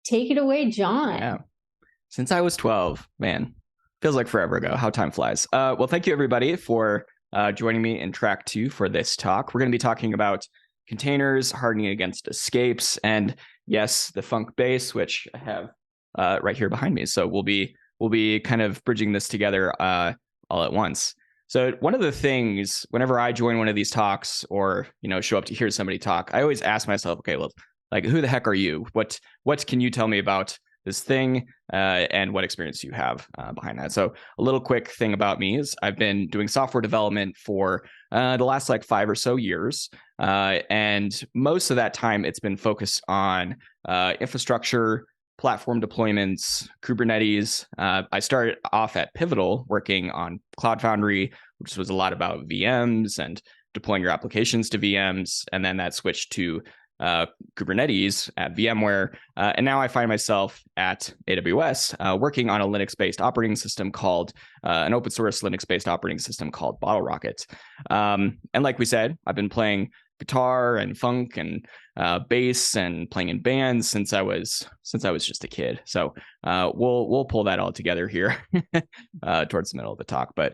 Take it away, John. Yeah. Since I was 12, man, feels like forever ago. How time flies. Well, thank you everybody for joining me in track 2 for this talk. We're going to be talking about containers, hardening against escapes, and yes, the funk bass, which I have right here behind me. So we'll be kind of bridging this together all at once. So one of the things, whenever I join one of these talks or show up to hear somebody talk, I always ask myself, okay, well, like, who the heck are you? What can you tell me about this thing and what experience you have behind that? So a little quick thing about me is I've been doing software development for the last like 5 or so years. And most of that time, it's been focused on infrastructure, platform deployments, Kubernetes. I started off at Pivotal working on Cloud Foundry, which was a lot about VMs and deploying your applications to VMs. And then that switched to Kubernetes at VMware. And now I find myself at AWS working on a Linux-based operating system called an open source Linux-based operating system called BottleRocket. And like we said, I've been playing guitar and funk and bass and playing in bands since I was just a kid. So we'll pull that all together here towards the middle of the talk. But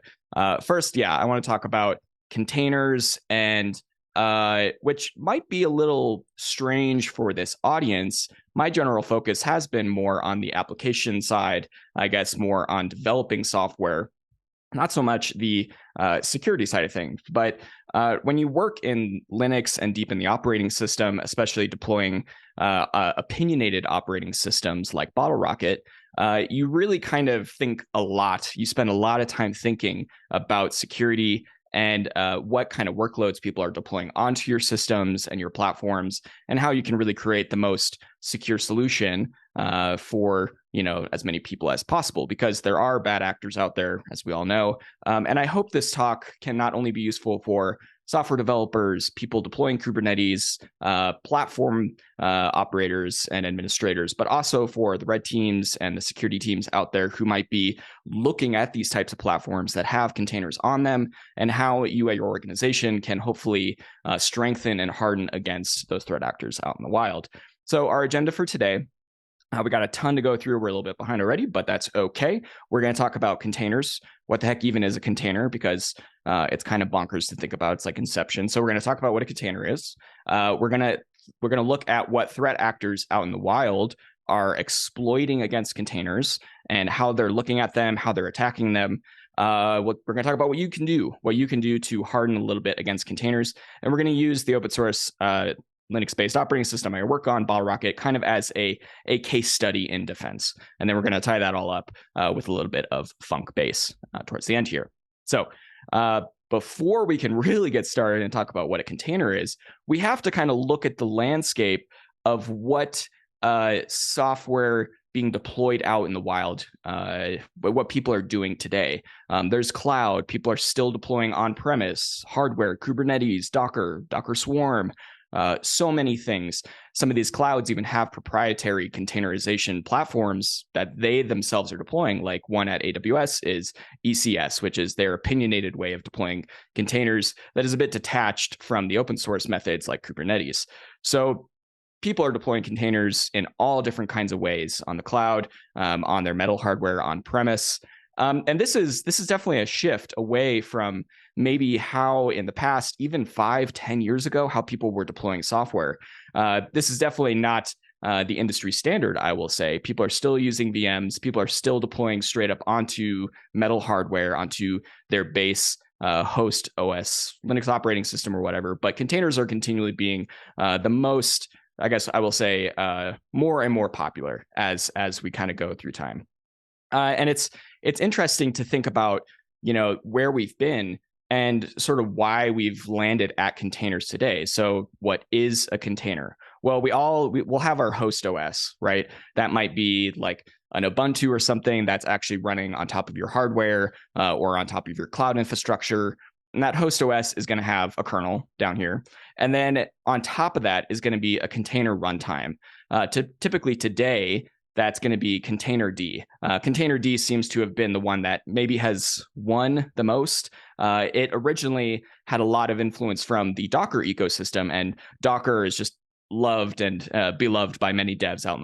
first, I want to talk about containers and which might be a little strange for this audience. My general focus has been more on the application side, I guess more on developing software, not so much the security side of things. But when you work in Linux and deep in the operating system, especially deploying opinionated operating systems like BottleRocket, you really kind of think a lot. You spend a lot of time thinking about security and what kind of workloads people are deploying onto your systems and your platforms, and how you can really create the most secure solution for as many people as possible, because there are bad actors out there, as we all know. And I hope this talk can not only be useful for software developers, people deploying Kubernetes, platform operators and administrators, but also for the red teams and the security teams out there who might be looking at these types of platforms that have containers on them, and how you at your organization can hopefully strengthen and harden against those threat actors out in the wild. So our agenda for today, we got a ton to go through. We're a little bit behind already, but that's okay. We're going to talk about containers. What the heck even is a container? Because it's kind of bonkers to think about. It's like Inception. So we're going to talk about what a container is. We're going to look at what threat actors out in the wild are exploiting against containers and how they're looking at them, how they're attacking them. We're going to talk about what you can do to harden a little bit against containers. And we're going to use the open source Linux-based operating system I work on, BottleRocket, kind of as a case study in defense. And then we're going to tie that all up with a little bit of funk bass towards the end here. So before we can really get started and talk about what a container is, we have to kind of look at the landscape of what software being deployed out in the wild, what people are doing today. There's cloud. People are still deploying on-premise hardware, Kubernetes, Docker Swarm, so many things. Some of these clouds even have proprietary containerization platforms that they themselves are deploying. Like one at AWS is ECS, which is their opinionated way of deploying containers that is a bit detached from the open source methods like Kubernetes. So people are deploying containers in all different kinds of ways on the cloud, on their metal hardware, on premise. And this is definitely a shift away from maybe how in the past, even 5-10 years ago, how people were deploying software. This is definitely not the industry standard, I will say. People are still using VMs. People are still deploying straight up onto metal hardware, onto their base host OS, Linux operating system or whatever. But containers are continually being the most, I guess I will say, more and more popular as we kind of go through time. And it's interesting to think about, where we've been and sort of why we've landed at containers today. So what is a container? Well, we'll have our host OS, right? That might be like an Ubuntu or something that's actually running on top of your hardware or on top of your cloud infrastructure. And that host OS is going to have a kernel down here. And then on top of that is going to be a container runtime. Typically today, that's going to be Containerd. Containerd seems to have been the one that maybe has won the most. It originally had a lot of influence from the Docker ecosystem, and Docker is just loved and beloved by many devs out in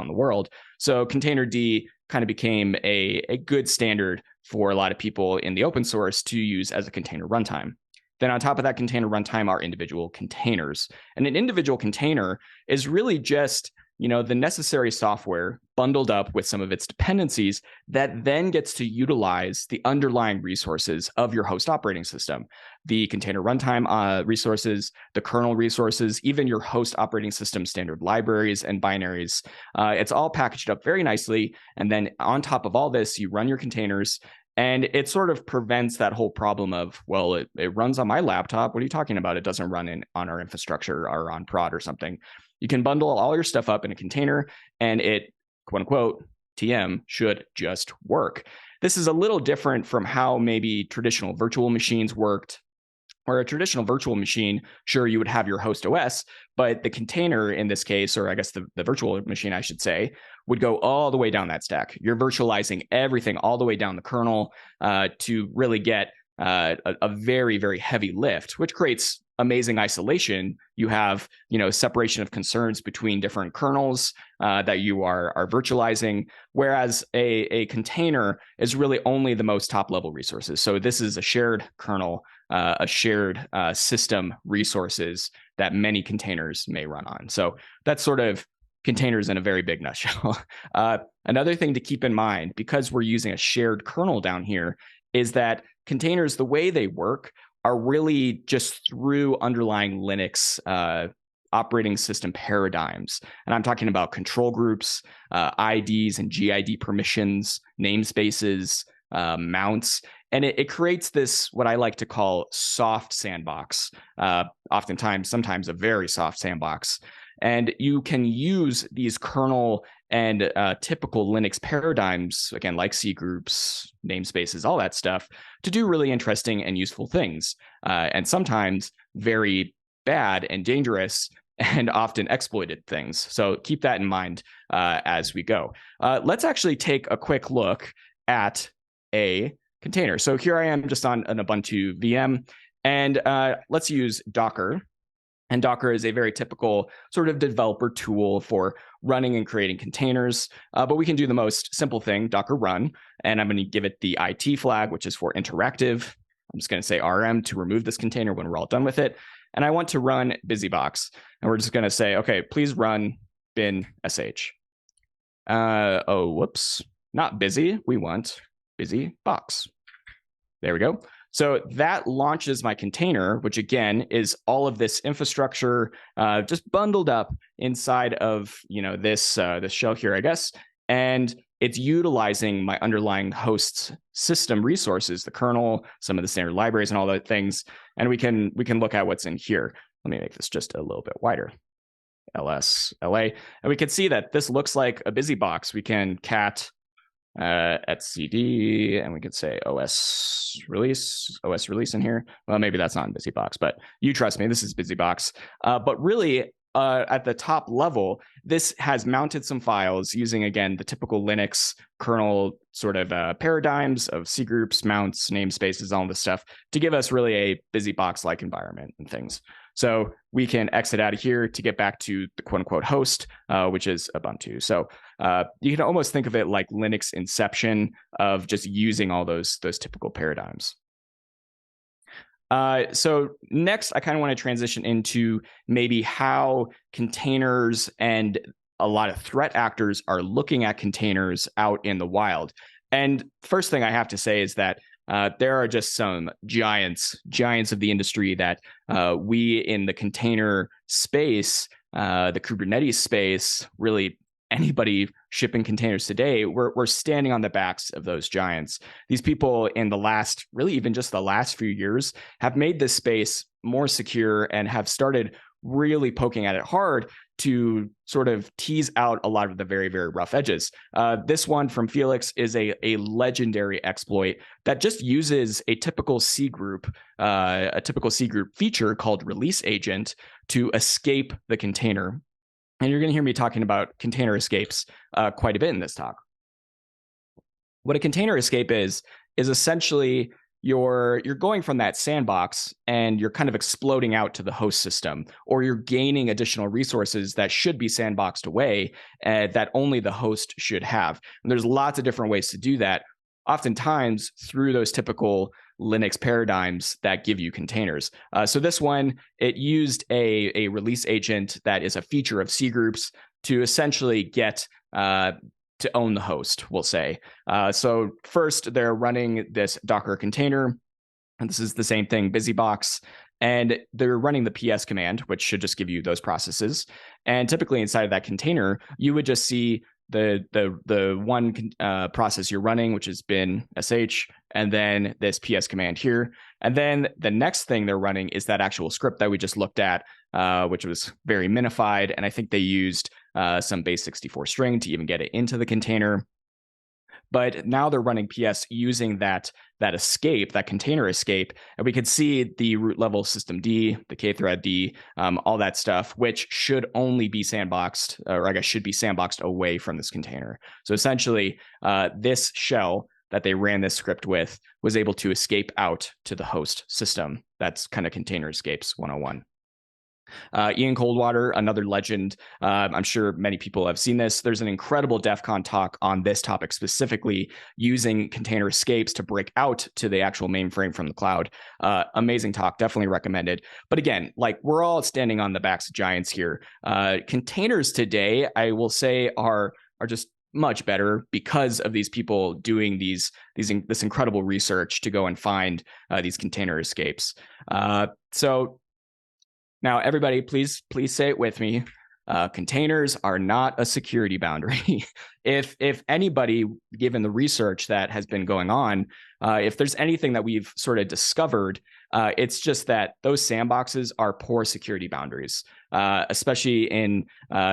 the world. So Containerd kind of became a good standard for a lot of people in the open source to use as a container runtime. Then on top of that container runtime are individual containers. And an individual container is really just, the necessary software bundled up with some of its dependencies that then gets to utilize the underlying resources of your host operating system. The container runtime resources, the kernel resources, even your host operating system standard libraries and binaries. It's all packaged up very nicely. And then on top of all this, you run your containers. And it sort of prevents that whole problem of, well, it runs on my laptop. What are you talking about? It doesn't run on our infrastructure or on prod or something. You can bundle all your stuff up in a container, and it, quote unquote, TM, should just work. This is a little different from how maybe traditional virtual machines worked. Or a traditional virtual machine, sure, you would have your host OS, but the container in this case, or I guess the virtual machine, I should say, would go all the way down that stack. You're virtualizing everything all the way down the kernel to really get a very, very heavy lift, which creates amazing isolation. You have, separation of concerns between different kernels that you are virtualizing, whereas a container is really only the most top level resources. So this is a shared kernel, a shared system resources that many containers may run on. So that's sort of containers in a very big nutshell. Another thing to keep in mind, because we're using a shared kernel down here, is that containers, the way they work, are really just through underlying Linux operating system paradigms. And I'm talking about control groups, IDs and GID permissions, namespaces, mounts. And it creates this, what I like to call soft sandbox, sometimes a very soft sandbox. And you can use these kernel and typical Linux paradigms, again, like C groups, namespaces, all that stuff, to do really interesting and useful things. And sometimes very bad and dangerous and often exploited things. So keep that in mind as we go. Let's actually take a quick look at a container. So here I am just on an Ubuntu VM, and let's use Docker. And Docker is a very typical sort of developer tool for running and creating containers. But we can do the most simple thing, Docker run. And I'm going to give it the IT flag, which is for interactive. I'm just going to say RM to remove this container when we're all done with it. And I want to run busybox. And we're just going to say, okay, please run bin sh. Whoops, not busy. We want busybox. There we go. So that launches my container, which again is all of this infrastructure just bundled up inside of this shell here, I guess, and it's utilizing my underlying host system resources, the kernel, some of the standard libraries, and all those things. And we can look at what's in here. Let me make this just a little bit wider. ls la, and we can see that this looks like a busybox. We can cat etcd, and we could say os release in here. Well, maybe that's not in busybox, but you trust me, this is busybox. But really, at the top level, this has mounted some files using, again, the typical Linux kernel sort of paradigms of C groups, mounts, namespaces, all this stuff to give us really a busybox-like environment and things. So we can exit out of here to get back to the quote unquote host, which is Ubuntu. So you can almost think of it like Linux inception of just using all those typical paradigms. So next, I kind of want to transition into maybe how containers and a lot of threat actors are looking at containers out in the wild. And first thing I have to say is that there are just some giants of the industry that we in the container space, the Kubernetes space, really anybody shipping containers today, we're standing on the backs of those giants. These people in the last, really even just the last few years, have made this space more secure and have started really poking at it hard to sort of tease out a lot of the very, very rough edges. This one from Felix is a legendary exploit that just uses a typical C group feature called release agent to escape the container. And you're going to hear me talking about container escapes quite a bit in this talk. What a container escape is essentially you're going from that sandbox and you're kind of exploding out to the host system, or you're gaining additional resources that should be sandboxed away that only the host should have. And there's lots of different ways to do that, oftentimes through those typical Linux paradigms that give you containers. So this one, it used a release agent that is a feature of C groups to essentially get to own the host, we'll say. So first, they're running this Docker container, and this is the same thing, busybox, and they're running the PS command, which should just give you those processes. And typically inside of that container, you would just see the one process you're running, which has been sh, and then this PS command here. And then the next thing they're running is that actual script that we just looked at, which was very minified. And I think they used some base64 string to even get it into the container. But now they're running PS using that escape, that container escape, and we could see the root level systemd, the kthread, all that stuff, which should only be sandboxed, or I guess should be sandboxed away from this container. So essentially, this shell that they ran this script with was able to escape out to the host system. That's kind of container escapes 101. Ian Coldwater, another legend. I'm sure many people have seen this. There's an incredible DEF CON talk on this topic, specifically using container escapes to break out to the actual mainframe from the cloud. Amazing talk, definitely recommended. But again, like, we're all standing on the backs of giants here. Containers today, I will say, are just much better because of these people doing this incredible research to go and find these container escapes. So now, everybody, please say it with me. Containers are not a security boundary. If anybody, given the research that has been going on, if there's anything that we've sort of discovered, it's just that those sandboxes are poor security boundaries, especially in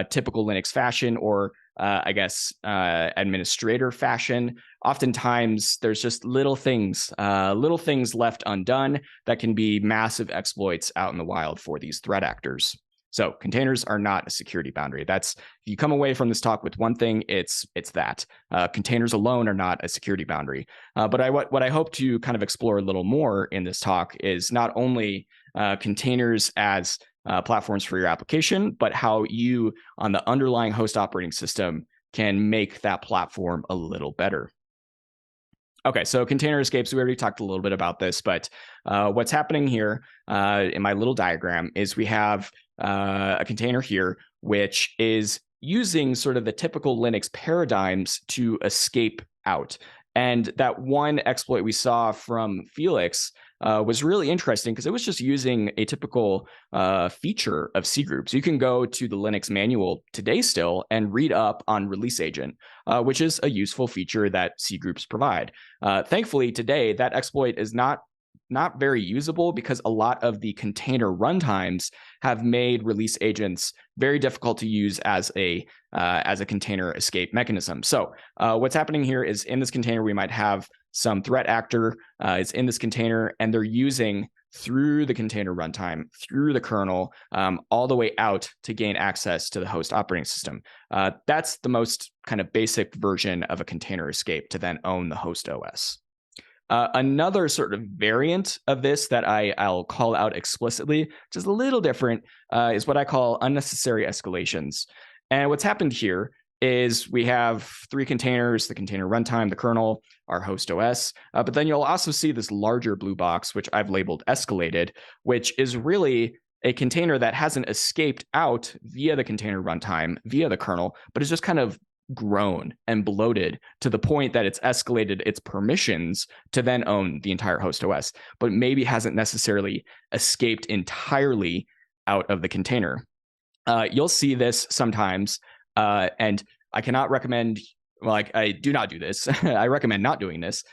typical Linux fashion, or I guess administrator fashion. Oftentimes, there's just little things left undone that can be massive exploits out in the wild for these threat actors. So containers are not a security boundary. If you come away from this talk with one thing, it's that. Containers alone are not a security boundary. But what I hope to kind of explore a little more in this talk is not only containers as platforms for your application, but how you, on the underlying host operating system, can make that platform a little better. Okay, so container escapes, we already talked a little bit about this, but what's happening here in my little diagram is we have a container here, which is using sort of the typical Linux paradigms to escape out. And that one exploit we saw from Felix was really interesting because it was just using a typical feature of C groups. You can go to the Linux manual today still and read up on release agent, which is a useful feature that C groups provide. Thankfully, today, that exploit is not very usable because a lot of the container runtimes have made release agents very difficult to use as a container escape mechanism. So what's happening here is, in this container, we might have some threat actor is in this container, and they're using through the container runtime, through the kernel, all the way out to gain access to the host operating system. That's the most kind of basic version of a container escape to then own the host OS. Another sort of variant of this that I'll call out explicitly, which is a little different, is what I call unnecessary escalations. And what's happened here is we have three containers: the container runtime, the kernel, our host OS. But then you'll also see this larger blue box, which I've labeled escalated, which is really a container that hasn't escaped out via the container runtime, via the kernel, but is just kind of grown and bloated to the point that it's escalated its permissions to then own the entire host OS, but maybe hasn't necessarily escaped entirely out of the container. You'll see this sometimes, and I cannot recommend, well, I do not do this. I recommend not doing this.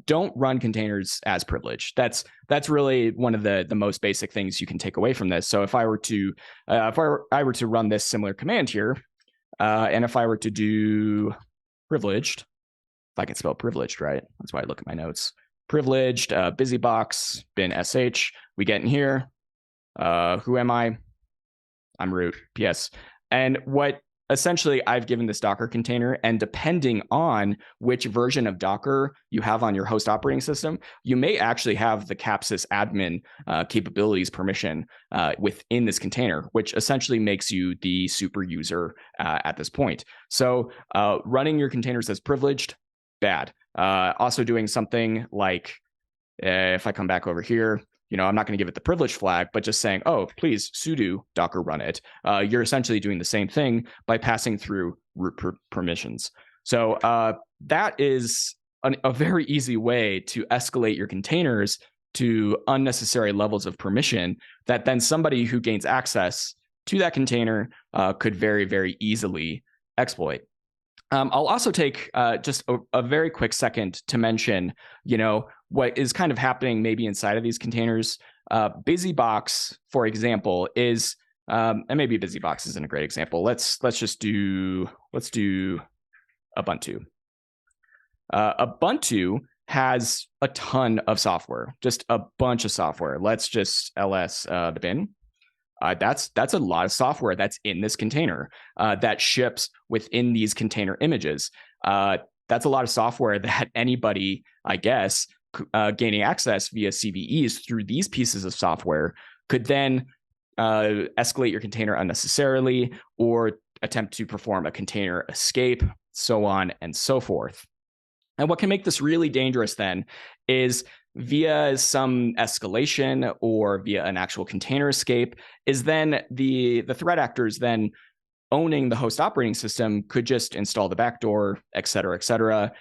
Don't run containers as privileged. That's really one of the most basic things you can take away from this. So if I were to run this similar command here, and if I were to do privileged, if I can spell privileged right, that's why I look at my notes. Privileged, busybox, bin sh, we get in here. Who am I? I'm root, PS. And what essentially, I've given this Docker container, and depending on which version of Docker you have on your host operating system, you may actually have the capsys admin capabilities permission within this container, which essentially makes you the super user at this point. So running your containers as privileged, bad. Also doing something like, if I come back over here, I'm not going to give it the privilege flag, but just saying, oh, please sudo docker run it. You're essentially doing the same thing by passing through root permissions. So that is a very easy way to escalate your containers to unnecessary levels of permission that then somebody who gains access to that container could very, very easily exploit. I'll also take just a very quick second to mention, what is kind of happening maybe inside of these containers. BusyBox, for example, is, and maybe BusyBox isn't a great example. Let's do Ubuntu. Ubuntu has a ton of software, just a bunch of software. Let's just ls the bin. That's a lot of software that's in this container that ships within these container images. That's a lot of software that anybody, I guess, gaining access via CVEs through these pieces of software could then escalate your container unnecessarily or attempt to perform a container escape, so on and so forth. And what can make this really dangerous then is via some escalation or via an actual container escape is then the threat actors then owning the host operating system could just install the backdoor, et cetera,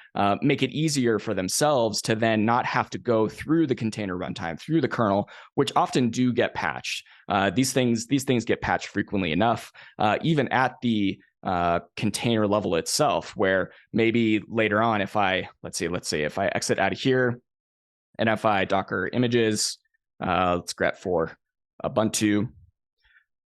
make it easier for themselves to then not have to go through the container runtime, through the kernel, which often do get patched. These things get patched frequently enough, even at the container level itself, where maybe later on, let's say if I exit out of here and if I Docker images, let's grep for Ubuntu.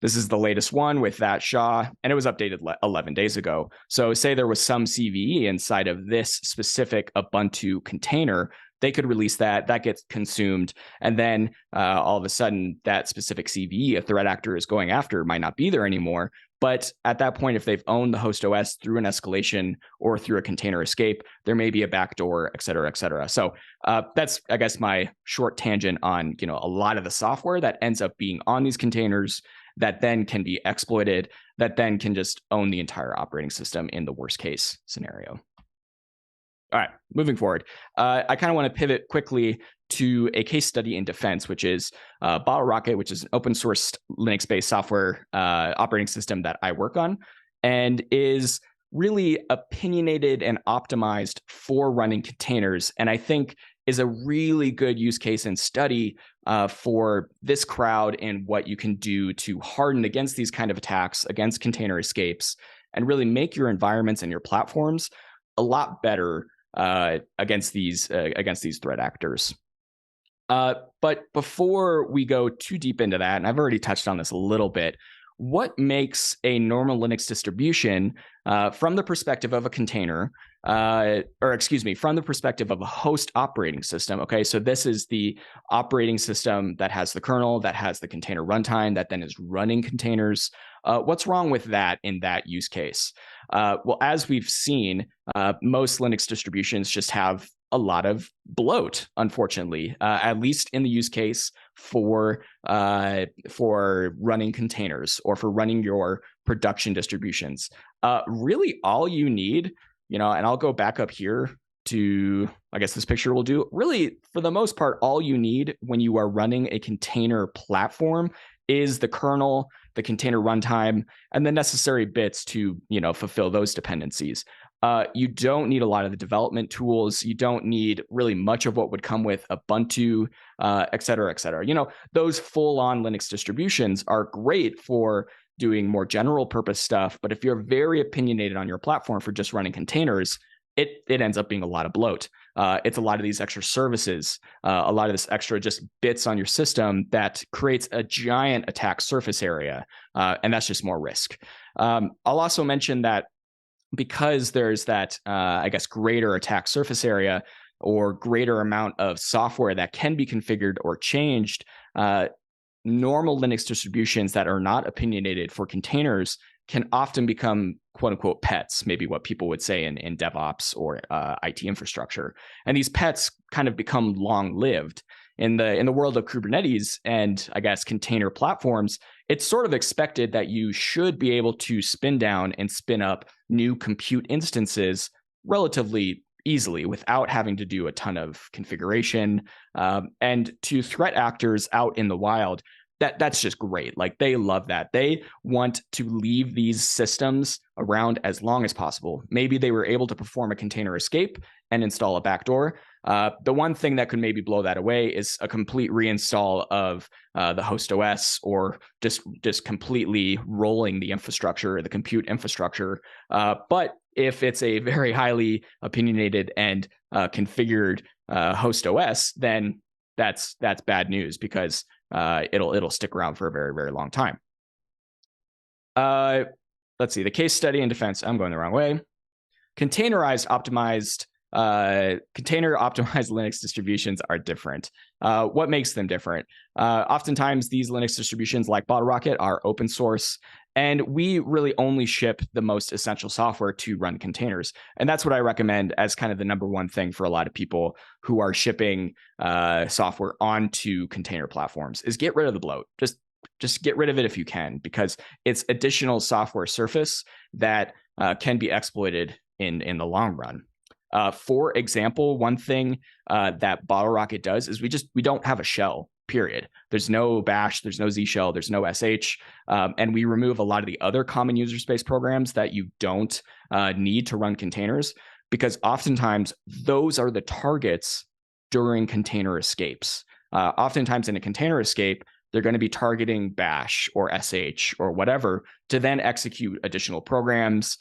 This is the latest one with that SHA, and it was updated 11 days ago. So say there was some CVE inside of this specific Ubuntu container, they could release that gets consumed, and then all of a sudden that specific CVE a threat actor is going after might not be there anymore. But at that point, if they've owned the host OS through an escalation or through a container escape, there may be a backdoor, et cetera, et cetera. So that's, I guess, my short tangent on a lot of the software that ends up being on these containers that then can be exploited, that then can just own the entire operating system in the worst case scenario. All right, moving forward. I kind of want to pivot quickly to a case study in defense, which is BottleRocket, which is an open source Linux-based software operating system that I work on, and is really opinionated and optimized for running containers. And I think is a really good use case and study for this crowd and what you can do to harden against these kind of attacks, against container escapes, and really make your environments and your platforms a lot better against these threat actors. But before we go too deep into that, and I've already touched on this a little bit, what makes a normal Linux distribution from the perspective of a container, from the perspective of a host operating system? Okay, so this is the operating system that has the kernel, that has the container runtime, that then is running containers. What's wrong with that in that use case? Well, as we've seen, most Linux distributions just have a lot of bloat, unfortunately, at least in the use case for running containers or for running your production distributions. Really, all you need, and I'll go back up here to, I guess this picture will do. Really, for the most part, all you need when you are running a container platform is the kernel, the container runtime, and the necessary bits to, fulfill those dependencies. You don't need a lot of the development tools. You don't need really much of what would come with Ubuntu, et cetera, et cetera. Those full-on Linux distributions are great for doing more general purpose stuff. But if you're very opinionated on your platform for just running containers, it ends up being a lot of bloat. It's a lot of these extra services, a lot of this extra just bits on your system that creates a giant attack surface area. And that's just more risk. I'll also mention that because there's that, greater attack surface area or greater amount of software that can be configured or changed, normal Linux distributions that are not opinionated for containers can often become quote unquote pets, maybe what people would say in DevOps or IT infrastructure. And these pets kind of become long lived. In the world of Kubernetes and I guess container platforms, it's sort of expected that you should be able to spin down and spin up new compute instances relatively easily without having to do a ton of configuration. And to threat actors out in the wild, that's just great. Like they love that. They want to leave these systems around as long as possible. Maybe they were able to perform a container escape and install a backdoor. The one thing that could maybe blow that away is a complete reinstall of the host OS, or just completely rolling the infrastructure, the compute infrastructure. But if it's a very highly opinionated and configured host OS, then that's bad news, because it'll stick around for a very, very long time. Let's see, the case study in defense. I'm going the wrong way. Container optimized Linux distributions are different. What makes them different? Oftentimes, these Linux distributions, like BottleRocket, are open source, and we really only ship the most essential software to run containers. And that's what I recommend as kind of the number one thing for a lot of people who are shipping software onto container platforms, is get rid of the bloat. Just get rid of it if you can, because it's additional software surface that can be exploited in the long run. For example, one thing that BottleRocket does is we don't have a shell, period. There's no bash, there's no Z shell, there's no SH, and we remove a lot of the other common user space programs that you don't need to run containers, because oftentimes those are the targets during container escapes. Oftentimes in a container escape, they're going to be targeting bash or SH or whatever to then execute additional programs,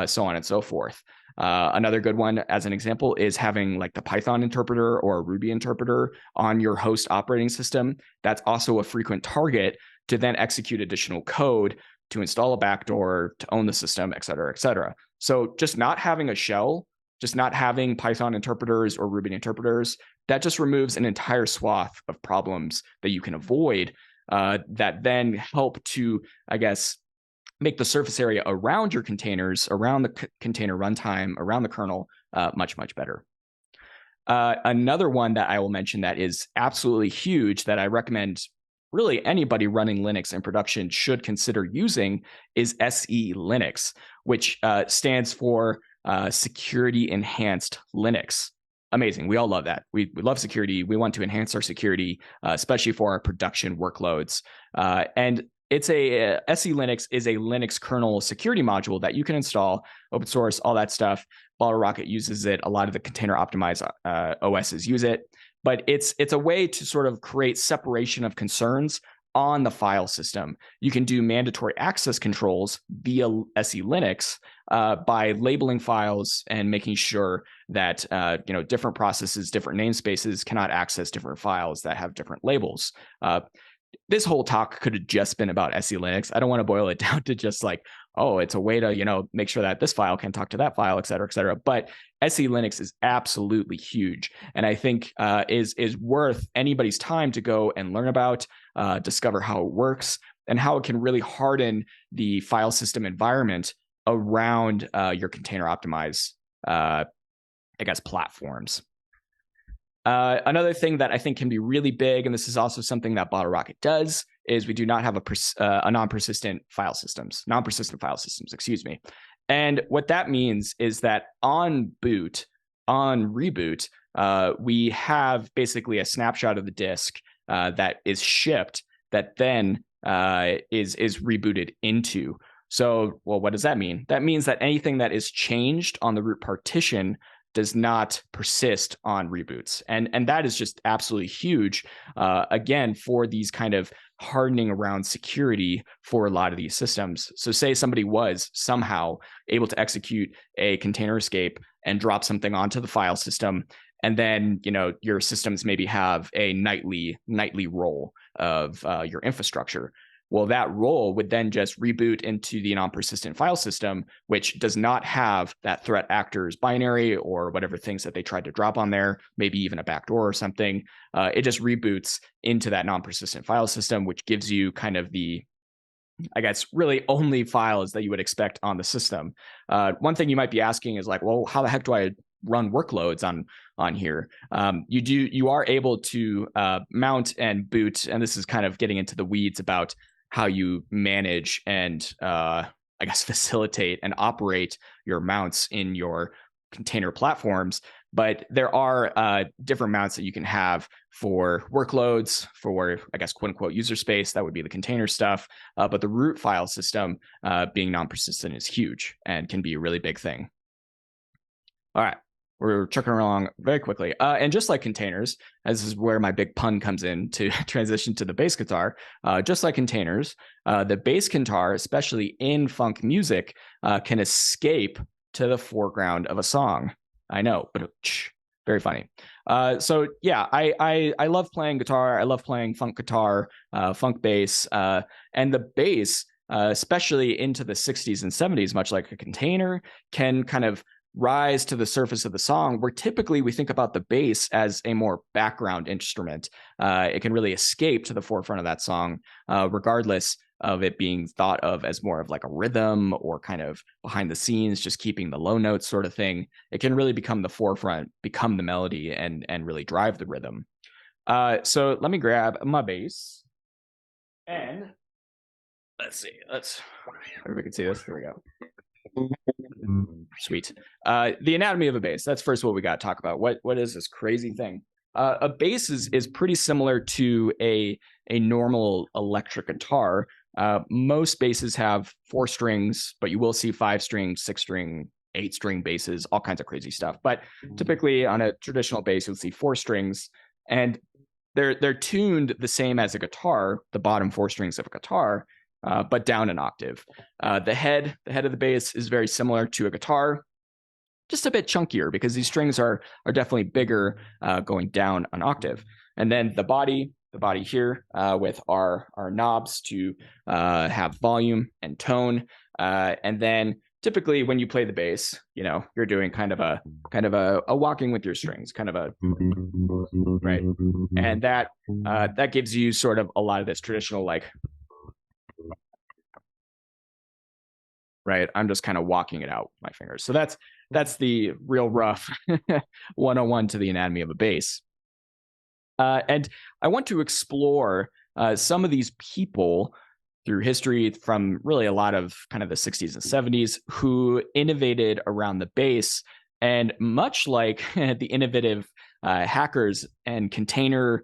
so on and so forth. Another good one, as an example, is having like the Python interpreter or a Ruby interpreter on your host operating system. That's also a frequent target to then execute additional code to install a backdoor, to own the system, et cetera, et cetera. So just not having a shell, just not having Python interpreters or Ruby interpreters, that just removes an entire swath of problems that you can avoid, that then help to, I guess, make the surface area around your containers, around the container runtime, around the kernel, much, much better. Another one that I will mention that is absolutely huge, that I recommend really anybody running Linux in production should consider using, is SE Linux, which stands for Security Enhanced Linux. Amazing. We all love that. We love security. We want to enhance our security, especially for our production workloads. And it's SE Linux is a Linux kernel security module that you can install, open source, all that stuff. BottleRocket uses it. A lot of the container optimized OSs use it. But it's a way to sort of create separation of concerns on the file system. You can do mandatory access controls via SE Linux by labeling files and making sure that different processes, different namespaces cannot access different files that have different labels. This whole talk could have just been about SE Linux. I don't want to boil it down to just like, oh, it's a way to, make sure that this file can talk to that file, et cetera, et cetera. But SE Linux is absolutely huge, and I think is worth anybody's time to go and learn about, discover how it works, and how it can really harden the file system environment around your container optimized, platforms. Another thing that I think can be really big, and this is also something that BottleRocket does, is we do not have a non-persistent file systems, excuse me. And what that means is that on reboot, we have basically a snapshot of the disk that is shipped that then is rebooted into. So, well, what does that mean? That means that anything that is changed on the root partition does not persist on reboots. And that is just absolutely huge, again, for these kind of hardening around security for a lot of these systems. So say somebody was somehow able to execute a container escape and drop something onto the file system, and then your systems maybe have a nightly roll of your infrastructure. Well, that role would then just reboot into the non-persistent file system, which does not have that threat actor's binary or whatever things that they tried to drop on there, maybe even a backdoor or something. It just reboots into that non-persistent file system, which gives you kind of the I guess, really only files that you would expect on the system. One thing you might be asking is like, well, how the heck do I run workloads on here? You are able to mount and boot, and this is kind of getting into the weeds about how you manage and I guess facilitate and operate your mounts in your container platforms. But there are different mounts that you can have for workloads, for, I guess, quote unquote, user space. That would be the container stuff. But the root file system being non-persistent is huge and can be a really big thing. All right, we're chucking along very quickly. And just like containers, this is where my big pun comes in to transition to the bass guitar. Just like containers, the bass guitar, especially in funk music, can escape to the foreground of a song. I know, but very funny. So yeah, I love playing guitar. I love playing funk guitar, funk bass, and the bass, especially into the 60s and 70s, much like a container, can kind of rise to the surface of the song, where typically we think about the bass as a more background instrument. It can really escape to the forefront of that song, regardless of it being thought of as more of like a rhythm or kind of behind the scenes, just keeping the low notes sort of thing. It can really become the forefront, become the melody, and really drive the rhythm. So let me grab my bass, and let's see. Everybody can see this. Here we go. Sweet. The anatomy of a bass. That's first what we got to talk about. What is this crazy thing? A bass is pretty similar to a normal electric guitar. Most basses have 4 strings, but you will see 5-string, 6-string, 8-string basses, all kinds of crazy stuff. But typically on a traditional bass, you'll see 4 strings, and they're tuned the same as a guitar, the bottom 4 strings of a guitar, but down an octave. The head of the bass is very similar to a guitar, just a bit chunkier because these strings are definitely bigger, going down an octave. And then the body here, with our knobs to have volume and tone. And then typically when you play the bass, you're doing kind of a walking with your strings, kind of a right, and that gives you sort of a lot of this traditional like. Right, I'm just kind of walking it out with my fingers. So that's the real rough 101 to the anatomy of a bass. And I want to explore some of these people through history from really a lot of kind of the 60s and 70s who innovated around the bass. And much like the innovative hackers and container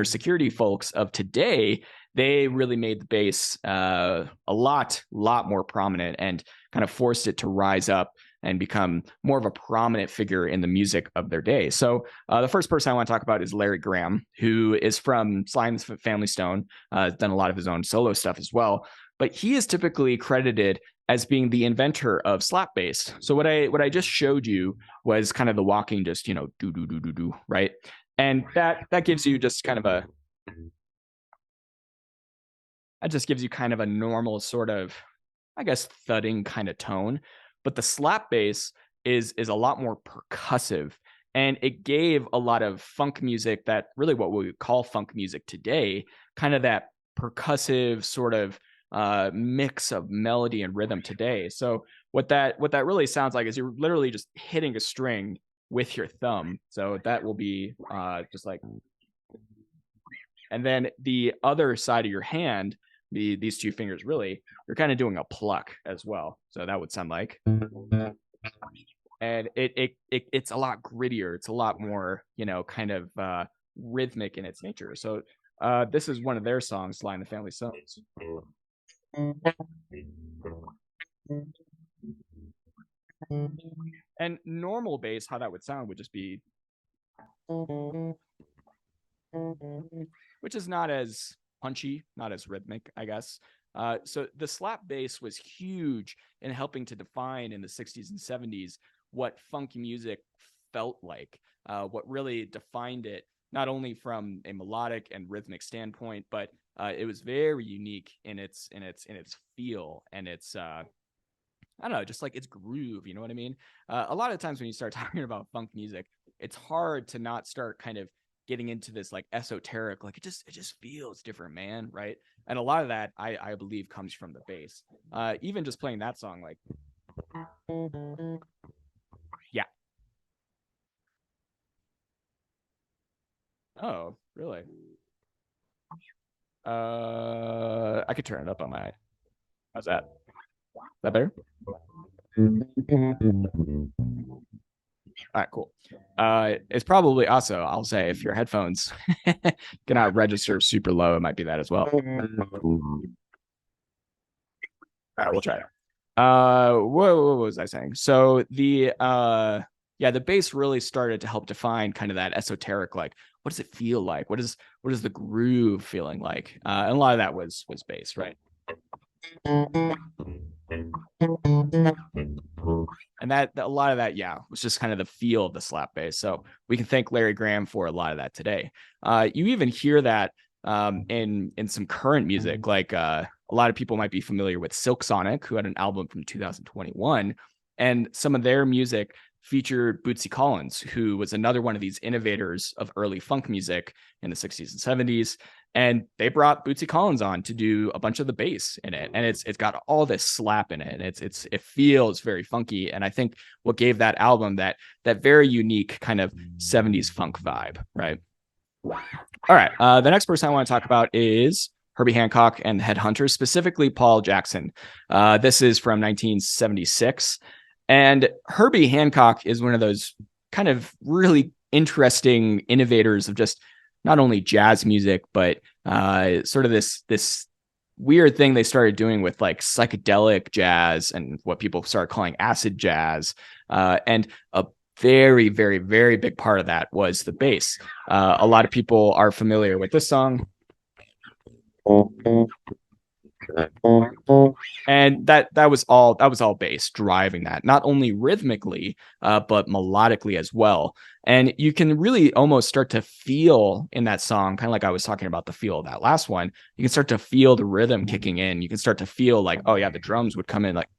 security folks of today, they really made the bass a lot more prominent and kind of forced it to rise up and become more of a prominent figure in the music of their day. So the first person I want to talk about is Larry Graham, who is from Sly and the Family Stone, done a lot of his own solo stuff as well. But he is typically credited as being the inventor of slap bass. So what I just showed you was kind of the walking, just do do do do do, right? And that gives you just kind of a normal sort of, I guess, thudding kind of tone. But the slap bass is a lot more percussive, and it gave a lot of funk music, that really what we would call funk music today, kind of that percussive sort of mix of melody and rhythm today. So what that really sounds like is you're literally just hitting a string with your thumb. So that will be just like, and then the other side of your hand, these 2 fingers, really, you're kind of doing a pluck as well. So that would sound like, and it's a lot grittier. It's a lot more, kind of rhythmic in its nature. So this is one of their songs, Sly and the Family Stone. And normal bass, how that would sound would just be, which is not as punchy, not as rhythmic, I guess. So the slap bass was huge in helping to define in the 60s and 70s what funk music felt like, what really defined it, not only from a melodic and rhythmic standpoint, but it was very unique in its feel and its I don't know, just like its groove. You know what I mean? A lot of times when you start talking about funk music, it's hard to not start kind of getting into this like esoteric, like it just feels different, man, right? And a lot of that I believe comes from the bass. Even just playing that song, like yeah. Oh, really? I could turn it up on my. How's that? Is that better? All right, cool. It's probably also, I'll say, if your headphones cannot register super low, it might be that as well. All right, we'll try it. What was I saying? So the bass really started to help define kind of that esoteric, like, what does it feel like? What is the groove feeling like? And a lot of that was bass, right? And that a lot of that, yeah, was just kind of the feel of the slap bass. So we can thank Larry Graham for a lot of that today. You even hear that in some current music, like a lot of people might be familiar with Silk Sonic, who had an album from 2021, and some of their music featured Bootsy Collins, who was another one of these innovators of early funk music in the 60s and 70s. And they brought Bootsy Collins on to do a bunch of the bass in it, and it's got all this slap in it. And it feels very funky, and I think what gave that album that very unique kind of 70s funk vibe, right? All right, the next person I want to talk about is Herbie Hancock and the Headhunters, specifically Paul Jackson. This is from 1976, and Herbie Hancock is one of those kind of really interesting innovators of just not only jazz music, but sort of this weird thing they started doing with like psychedelic jazz and what people started calling acid jazz. And a very, very, very big part of that was the bass. A lot of people are familiar with this song. And that was all bass driving that, not only rhythmically but melodically as well. And you can really almost start to feel in that song, kind of like I was talking about the feel of that last one, you can start to feel the rhythm kicking in. You can start to feel like, oh yeah, the drums would come in like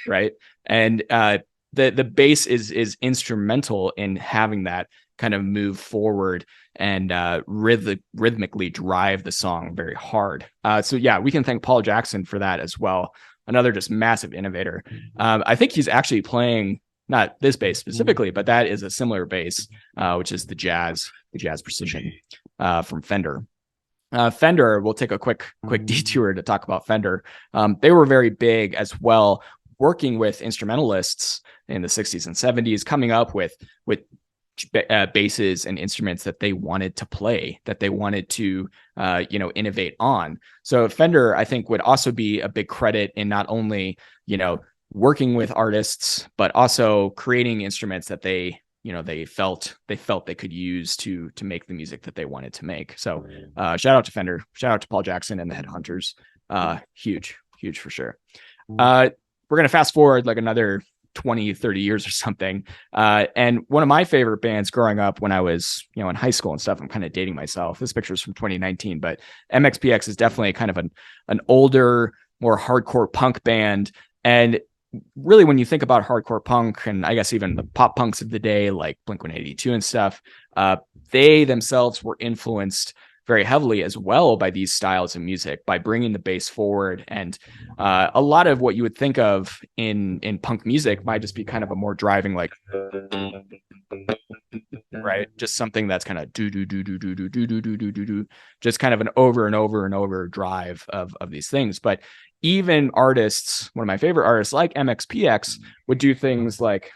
right. And the bass is instrumental in having that kind of move forward and rhythmically drive the song very hard. So yeah, we can thank Paul Jackson for that as well. Another just massive innovator. I think he's actually playing not this bass specifically, but that is a similar bass, which is the jazz precision from Fender. Fender, we'll take a quick detour to talk about Fender. They were very big as well, working with instrumentalists in the 60s and 70s, coming up with basses and instruments that they wanted to play, that they wanted to innovate on. So Fender, I think, would also be a big credit in not only working with artists, but also creating instruments that they felt they could use to make the music that they wanted to make. So shout out to Fender, shout out to Paul Jackson and the Headhunters. Huge for sure. We're gonna fast forward like another 20, 30 years or something. And one of my favorite bands growing up when I was, in high school and stuff, I'm kind of dating myself. This picture is from 2019, but MXPX is definitely kind of an older, more hardcore punk band. And really, when you think about hardcore punk, and I guess even the pop punks of the day, like Blink-182 and stuff, they themselves were influenced very heavily as well by these styles of music, by bringing the bass forward. And a lot of what you would think of in punk music might just be kind of a more driving, like, right, just something that's kind of do do do do do do do do do do do do, just kind of an over and over and over drive of these things. But even artists, one of my favorite artists like MXPX, would do things like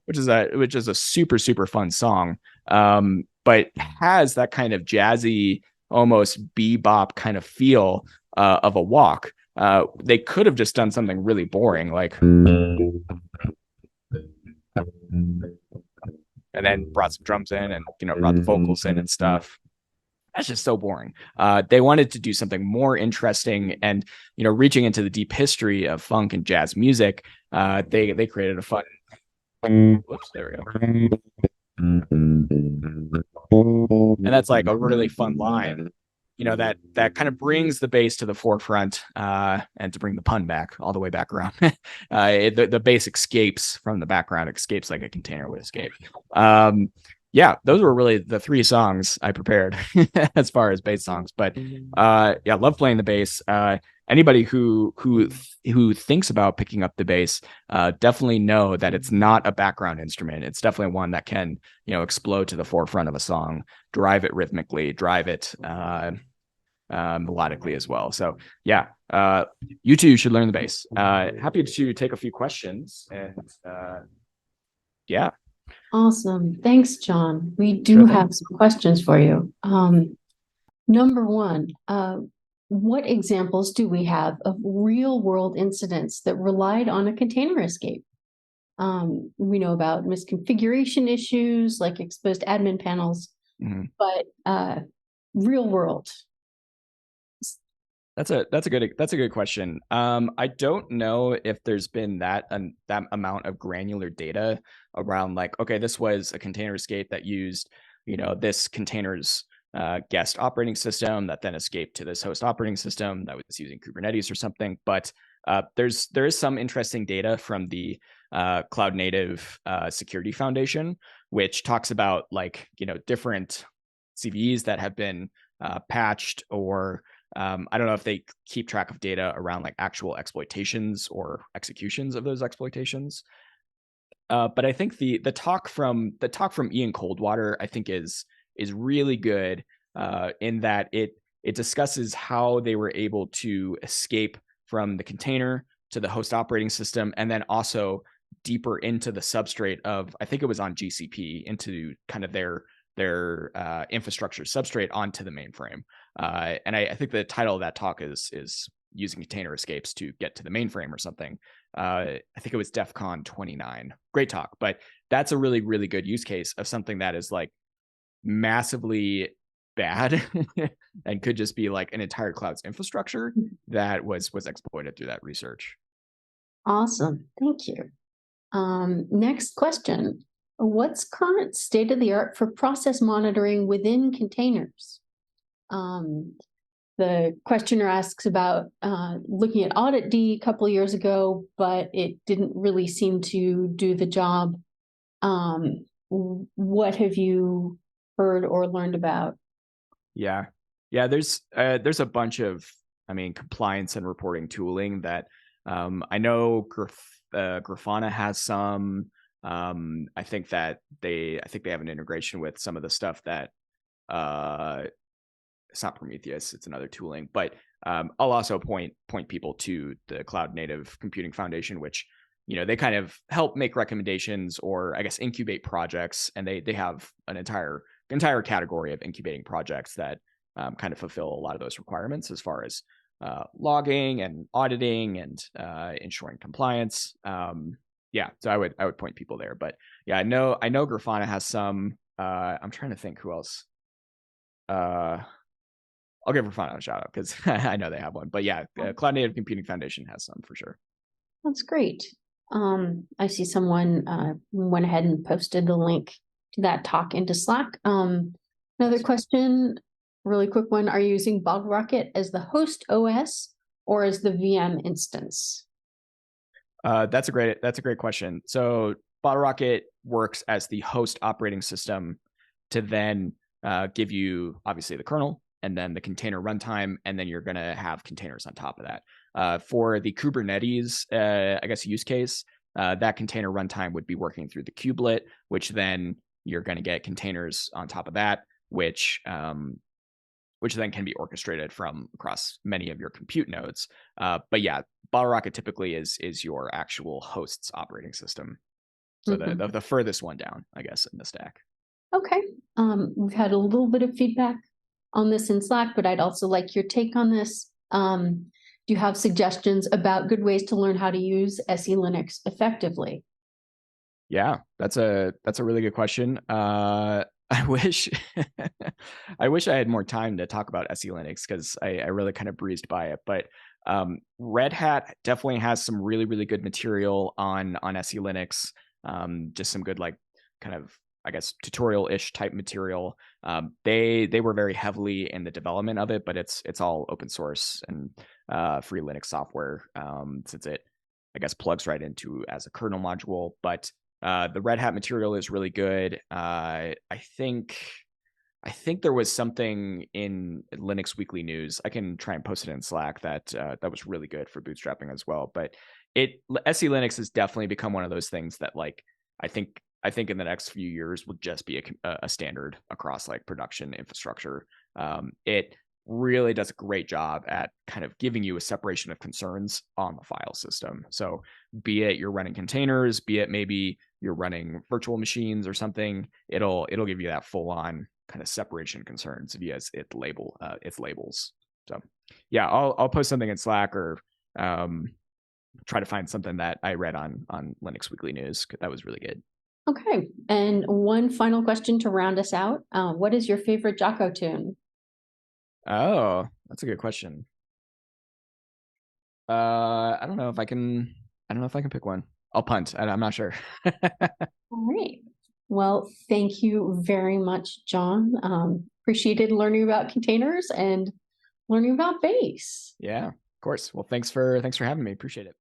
which is a super fun song, but has that kind of jazzy, almost bebop kind of feel of a walk. They could have just done something really boring, like, and then brought some drums in and brought the vocals in and stuff. That's just so boring. They wanted to do something more interesting, and reaching into the deep history of funk and jazz music. They created a fun. Whoops, there we go. And that's like a really fun line. that kind of brings the base to the forefront, and to bring the pun back all the way back around. The base escapes from the background, escapes like a container would escape. Yeah, those were really the 3 songs I prepared as far as bass songs. But yeah, love playing the bass. Anybody who thinks about picking up the bass, definitely know that it's not a background instrument. It's definitely one that can, explode to the forefront of a song, drive it rhythmically, drive it melodically as well. So yeah, you too should learn the bass. Happy to take a few questions, and yeah. Awesome. Thanks, John. We do have some questions for you. Number one, what examples do we have of real world incidents that relied on a container escape? We know about misconfiguration issues like exposed admin panels, but real world. That's a good question. I don't know if there's been that amount of granular data around, like, okay, this was a container escape that used, this container's guest operating system that then escaped to this host operating system that was using Kubernetes or something. But there is some interesting data from the Cloud Native Security Foundation, which talks about, like, different CVEs that have been patched, or I don't know if they keep track of data around like actual exploitations or executions of those exploitations. But I think the talk from Ian Coldwater, I think, is really good, in that it discusses how they were able to escape from the container to the host operating system, and then also deeper into the substrate of, I think it was on GCP, into kind of their infrastructure substrate onto the mainframe. And I think the title of that talk is using container escapes to get to the mainframe or something. I think it was DEF CON 29. Great talk. But that's a really, really good use case of something that is like massively bad and could just be like an entire cloud's infrastructure that was exploited through that research. Awesome. Thank you. Next question. What's current state of the art for process monitoring within containers? The questioner asks about looking at Audit D a couple of years ago, but it didn't really seem to do the job. What have you heard or learned about? Yeah. There's a bunch of, compliance and reporting tooling that I know Grafana has some. I think they have an integration with some of the stuff that it's not Prometheus, it's another tooling. But I'll also point people to the Cloud Native Computing Foundation, which, they kind of help make recommendations, or I guess incubate projects, and they have an entire category of incubating projects that kind of fulfill a lot of those requirements as far as logging and auditing and ensuring compliance. Yeah, so I would point people there. But yeah, I know Grafana has some. I'm trying to think who else. I'll give Grafana a shout out because I know they have one. But yeah, Cloud Native Computing Foundation has some for sure. That's great. I see someone went ahead and posted the link to that talk into Slack. Another question, really quick one. Are you using BottleRocket as the host OS or as the VM instance? That's a great question. So BottleRocket works as the host operating system to then give you, obviously, the kernel and then the container runtime, and then you're going to have containers on top of that. For the Kubernetes, I guess, use case, that container runtime would be working through the kubelet, which then you're going to get containers on top of that, which then can be orchestrated from across many of your compute nodes. But yeah, BottleRocket typically is your actual host's operating system. So the furthest one down, I guess, in the stack. Okay. We've had a little bit of feedback on this in Slack, but I'd also like your take on this. Do you have suggestions about good ways to learn how to use SE Linux effectively? Yeah, that's a really good question. I wish I had more time to talk about SE Linux, because I really kind of breezed by it. But Red Hat definitely has some really, really good material on SE Linux. Just some good, like, kind of I guess, tutorial-ish type material. They were very heavily in the development of it, but it's all open source and free Linux software, since it, I guess, plugs right into as a kernel module. But the Red Hat material is really good. I think there was something in Linux Weekly News. I can try and post it in Slack that that was really good for bootstrapping as well. But SE Linux has definitely become one of those things that, like, I think in the next few years will just be a standard across like production infrastructure. It really does a great job at kind of giving you a separation of concerns on the file system. So be it you're running containers, be it maybe you're running virtual machines or something, it'll give you that full on kind of separation concerns via its labels. So yeah, I'll post something in Slack or try to find something that I read on Linux Weekly News. That was really good. Okay, and one final question to round us out. What is your favorite Jocko tune? Oh, that's a good question. I don't know if I can. I don't know if I can pick one. I'll punt. I'm not sure. All right. Well, thank you very much, John. Appreciated learning about containers and learning about base. Yeah, of course. Well, thanks for having me. Appreciate it.